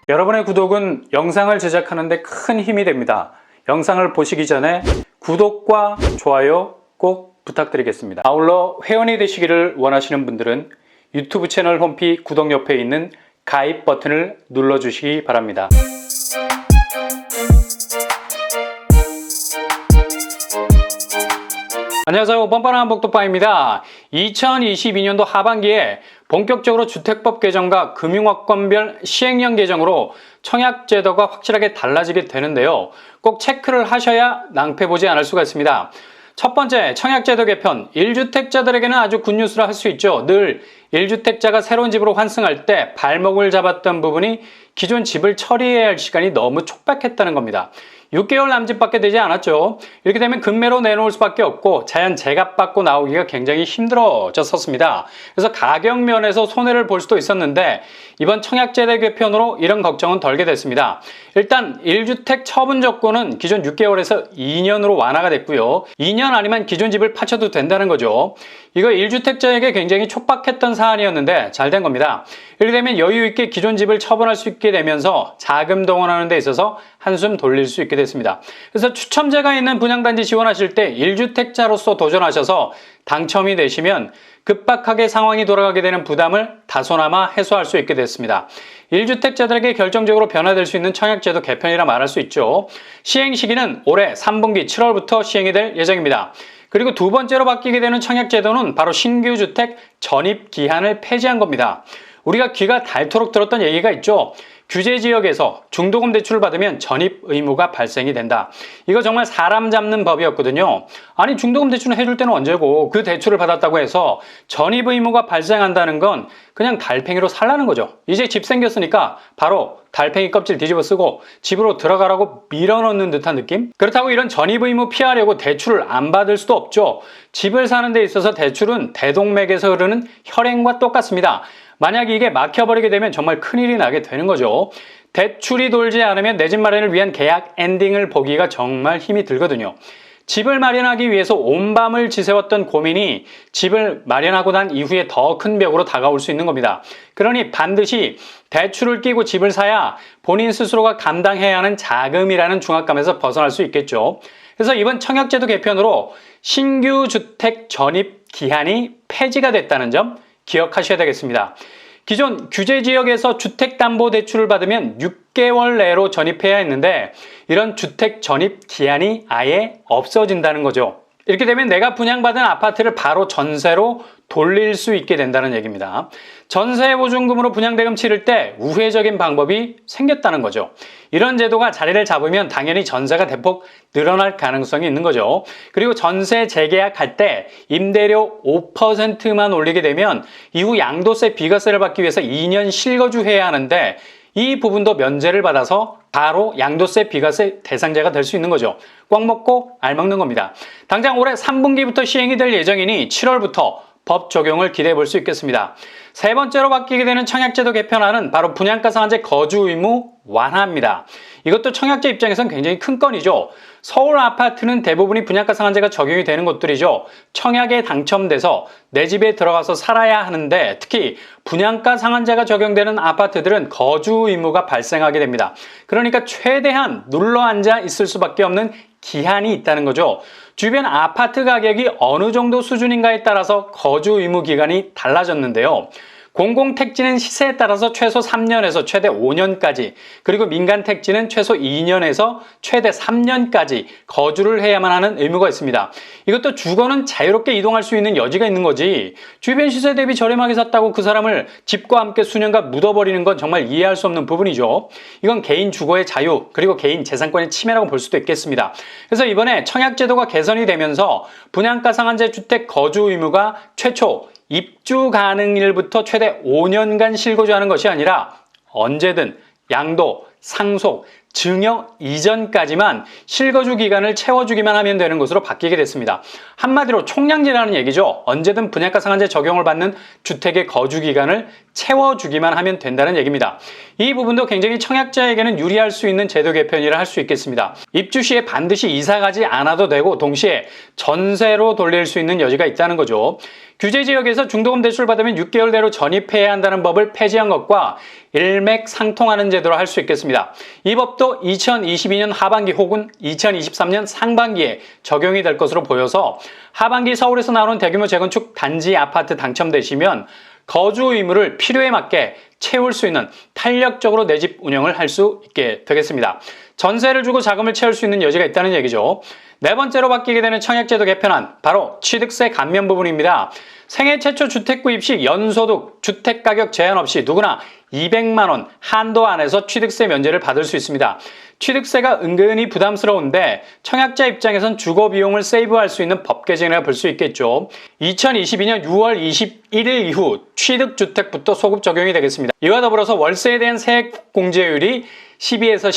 여러분의 구독은 영상을 제작하는 데 큰 힘이 됩니다. 영상을 보시기 전에 구독과 좋아요 꼭 부탁드리겠습니다. 아울러 회원이 되시기를 원하시는 분들은 유튜브 채널 홈피 구독 옆에 있는 가입 버튼을 눌러주시기 바랍니다. 안녕하세요. 뻔뻔한 복도빠입니다. 2022년도 하반기에 본격적으로 주택법 개정과 금융업권별 시행령 개정으로 청약제도가 확실하게 달라지게 되는데요. 꼭 체크를 하셔야 낭패보지 않을 수가 있습니다. 첫 번째, 청약제도 개편. 1주택자들에게는 아주 굿뉴스라 할 수 있죠. 늘 1주택자가 새로운 집으로 환승할 때 발목을 잡았던 부분이 기존 집을 처리해야 할 시간이 너무 촉박했다는 겁니다. 6개월 남짓밖에 되지 않았죠. 이렇게 되면 급매로 내놓을 수밖에 없고 자연 제값받고 나오기가 굉장히 힘들어졌었습니다. 그래서 가격 면에서 손해를 볼 수도 있었는데 이번 청약제도 개편으로 이런 걱정은 덜게 됐습니다. 일단 1주택 처분 조건은 기존 6개월에서 2년으로 완화가 됐고요. 2년 아니면 기존 집을 파셔도 된다는 거죠. 이거 1주택자에게 굉장히 촉박했던 사안이었는데 잘 된 겁니다. 이렇게 되면 여유 있게 기존 집을 처분할 수 있게 되면서 자금 동원하는 데 있어서 한숨 돌릴 수 있게 됐습니다. 그래서 추첨제가 있는 분양단지 지원하실 때 1주택자로서 도전하셔서 당첨이 되시면 급박하게 상황이 돌아가게 되는 부담을 다소나마 해소할 수 있게 됐습니다. 1주택자들에게 결정적으로 변화될 수 있는 청약제도 개편이라 말할 수 있죠. 시행 시기는 올해 3분기 7월부터 시행이 될 예정입니다. 그리고 두 번째로 바뀌게 되는 청약제도는 바로 신규 주택 전입 기한을 폐지한 겁니다. 우리가 귀가 닳도록 들었던 얘기가 있죠. 규제 지역에서 중도금 대출을 받으면 전입 의무가 발생이 된다. 이거 정말 사람 잡는 법이었거든요. 아니 중도금 대출을 해줄 때는 언제고 그 대출을 받았다고 해서 전입 의무가 발생한다는 건 그냥 달팽이로 살라는 거죠. 이제 집 생겼으니까 바로 달팽이 껍질 뒤집어 쓰고 집으로 들어가라고 밀어넣는 듯한 느낌? 그렇다고 이런 전입 의무 피하려고 대출을 안 받을 수도 없죠. 집을 사는 데 있어서 대출은 대동맥에서 흐르는 혈행과 똑같습니다. 만약 이게 막혀버리게 되면 정말 큰일이 나게 되는 거죠. 대출이 돌지 않으면 내 집 마련을 위한 계약 엔딩을 보기가 정말 힘이 들거든요. 집을 마련하기 위해서 온 밤을 지새웠던 고민이 집을 마련하고 난 이후에 더 큰 벽으로 다가올 수 있는 겁니다. 그러니 반드시 대출을 끼고 집을 사야 본인 스스로가 감당해야 하는 자금이라는 중압감에서 벗어날 수 있겠죠. 그래서 이번 청약제도 개편으로 신규 주택 전입 기한이 폐지가 됐다는 점 기억하셔야 되겠습니다. 기존 규제 지역에서 주택담보대출을 받으면 6개월 내로 전입해야 했는데 이런 주택 전입 기한이 아예 없어진다는 거죠. 이렇게 되면 내가 분양받은 아파트를 바로 전세로 돌릴 수 있게 된다는 얘기입니다. 전세보증금으로 분양대금 치를 때 우회적인 방법이 생겼다는 거죠. 이런 제도가 자리를 잡으면 당연히 전세가 대폭 늘어날 가능성이 있는 거죠. 그리고 전세 재계약할 때 임대료 5%만 올리게 되면 이후 양도세 비과세를 받기 위해서 2년 실거주해야 하는데 이 부분도 면제를 받아서 바로 양도세 비과세 대상자가 될 수 있는 거죠. 꽉 먹고 알 먹는 겁니다. 당장 올해 3분기부터 시행이 될 예정이니 7월부터 법 적용을 기대해 볼 수 있겠습니다. 세 번째로 바뀌게 되는 청약제도 개편안은 바로 분양가 상한제 거주 의무 완화입니다. 이것도 청약자 입장에선 굉장히 큰 건이죠. 서울 아파트는 대부분이 분양가 상한제가 적용이 되는 곳들이죠. 청약에 당첨돼서 내 집에 들어가서 살아야 하는데 특히 분양가 상한제가 적용되는 아파트들은 거주 의무가 발생하게 됩니다. 그러니까 최대한 눌러앉아 있을 수밖에 없는 기한이 있다는 거죠. 주변 아파트 가격이 어느 정도 수준인가에 따라서 거주 의무 기간이 달라졌는데요. 공공택지는 시세에 따라서 최소 3년에서 최대 5년까지, 그리고 민간택지는 최소 2년에서 최대 3년까지 거주를 해야만 하는 의무가 있습니다. 이것도 주거는 자유롭게 이동할 수 있는 여지가 있는 거지, 주변 시세 대비 저렴하게 샀다고 그 사람을 집과 함께 수년간 묻어버리는 건 정말 이해할 수 없는 부분이죠. 이건 개인 주거의 자유, 그리고 개인 재산권의 침해라고 볼 수도 있겠습니다. 그래서 이번에 청약제도가 개선이 되면서 분양가 상한제 주택 거주 의무가 최초 입주 가능일부터 최대 5년간 실거주하는 것이 아니라 언제든 양도, 상속, 증여 이전까지만 실거주 기간을 채워주기만 하면 되는 것으로 바뀌게 됐습니다. 한마디로 총량제라는 얘기죠. 언제든 분양가 상한제 적용을 받는 주택의 거주 기간을 채워주기만 하면 된다는 얘기입니다. 이 부분도 굉장히 청약자에게는 유리할 수 있는 제도 개편이라 할 수 있겠습니다. 입주 시에 반드시 이사 가지 않아도 되고 동시에 전세로 돌릴 수 있는 여지가 있다는 거죠. 규제 지역에서 중도금 대출 받으면 6개월 내로 전입해야 한다는 법을 폐지한 것과 일맥상통하는 제도로 할 수 있겠습니다. 이 법도 2022년 하반기 혹은 2023년 상반기에 적용이 될 것으로 보여서 하반기 서울에서 나오는 대규모 재건축 단지 아파트 당첨되시면 거주 의무를 필요에 맞게 채울 수 있는 탄력적으로 내 집 운영을 할 수 있게 되겠습니다. 전세를 주고 자금을 채울 수 있는 여지가 있다는 얘기죠. 네 번째로 바뀌게 되는 청약제도 개편안, 바로 취득세 감면 부분입니다. 생애 최초 주택 구입 시 연소득, 주택가격 제한 없이 누구나 200만 원 한도 안에서 취득세 면제를 받을 수 있습니다. 취득세가 은근히 부담스러운데 청약자 입장에선 주거 비용을 세이브할 수 있는 법 개정이라 볼 수 있겠죠. 2022년 6월 21일 이후 취득주택부터 소급 적용이 되겠습니다. 이와 더불어서 월세에 대한 세액 공제율이 12에서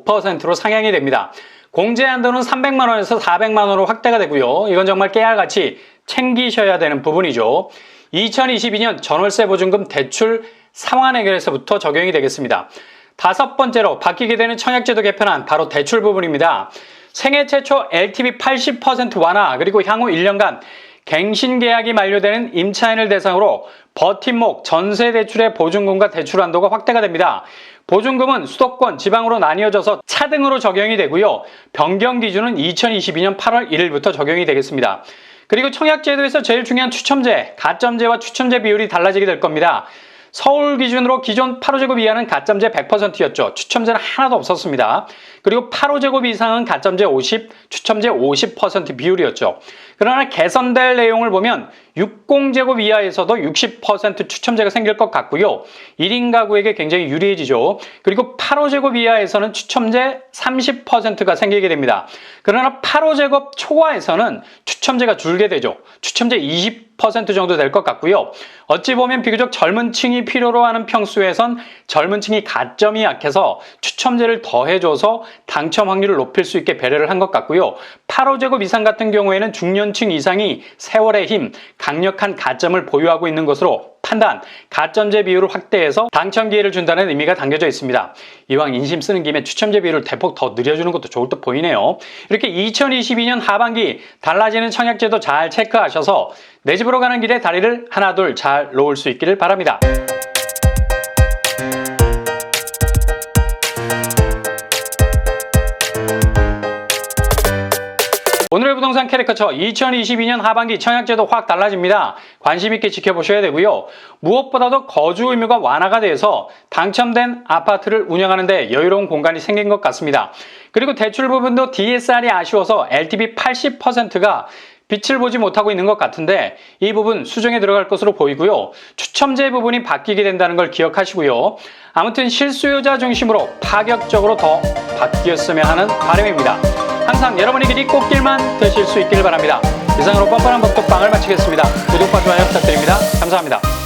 15%로 상향이 됩니다. 공제 한도는 300만 원에서 400만 원으로 확대가 되고요. 이건 정말 깨알같이 챙기셔야 되는 부분이죠. 2022년 전월세 보증금 대출 상환 해결에서부터 적용이 되겠습니다. 다섯 번째로 바뀌게 되는 청약제도 개편안, 바로 대출 부분입니다. 생애 최초 LTV 80% 완화, 그리고 향후 1년간 갱신 계약이 만료되는 임차인을 대상으로 버팀목 전세 대출의 보증금과 대출 한도가 확대가 됩니다. 보증금은 수도권, 지방으로 나뉘어져서 차등으로 적용이 되고요. 변경 기준은 2022년 8월 1일부터 적용이 되겠습니다. 그리고 청약제도에서 제일 중요한 추첨제, 가점제와 추첨제 비율이 달라지게 될 겁니다. 서울 기준으로 기존 8호제곱 이하는 가점제 100%였죠. 추첨제는 하나도 없었습니다. 그리고 8호제곱 이상은 가점제 50, 추첨제 50% 비율이었죠. 그러나 개선될 내용을 보면 60제곱 이하에서도 60% 추첨제가 생길 것 같고요. 1인 가구에게 굉장히 유리해지죠. 그리고 8호제곱 이하에서는 추첨제 30%가 생기게 됩니다. 그러나 8호제곱 초과에서는 추첨제가 줄게 되죠. 추첨제 20% 정도 될 것 같고요. 어찌 보면 비교적 젊은 층이 필요로 하는 평수에선 젊은 층이 가점이 약해서 추첨제를 더해줘서 당첨 확률을 높일 수 있게 배려를 한 것 같고요. 8호제곱 이상 같은 경우에는 중년층 이상이 세월의 힘, 강력한 가점을 보유하고 있는 것으로 판단, 가점제 비율을 확대해서 당첨 기회를 준다는 의미가 담겨져 있습니다. 이왕 인심 쓰는 김에 추첨제 비율을 대폭 더 늘려주는 것도 좋을 듯 보이네요. 이렇게 2022년 하반기 달라지는 청약제도 잘 체크하셔서 내 집으로 가는 길에 다리를 하나 둘 잘 놓을 수 있기를 바랍니다. 오늘의 부동산 캐릭터처 2022년 하반기 청약제도 확 달라집니다. 관심 있게 지켜보셔야 되고요. 무엇보다도 거주 의무가 완화가 돼서 당첨된 아파트를 운영하는 데 여유로운 공간이 생긴 것 같습니다. 그리고 대출 부분도 DSR이 아쉬워서 LTV 80%가 빛을 보지 못하고 있는 것 같은데 이 부분 수정에 들어갈 것으로 보이고요. 추첨제 부분이 바뀌게 된다는 걸 기억하시고요. 아무튼 실수요자 중심으로 파격적으로 더 바뀌었으면 하는 바람입니다. 항상 여러분의 길이 꽃길만 되실 수 있기를 바랍니다. 이상으로 뻔뻔한 복덕방을 마치겠습니다. 구독과 좋아요 부탁드립니다. 감사합니다.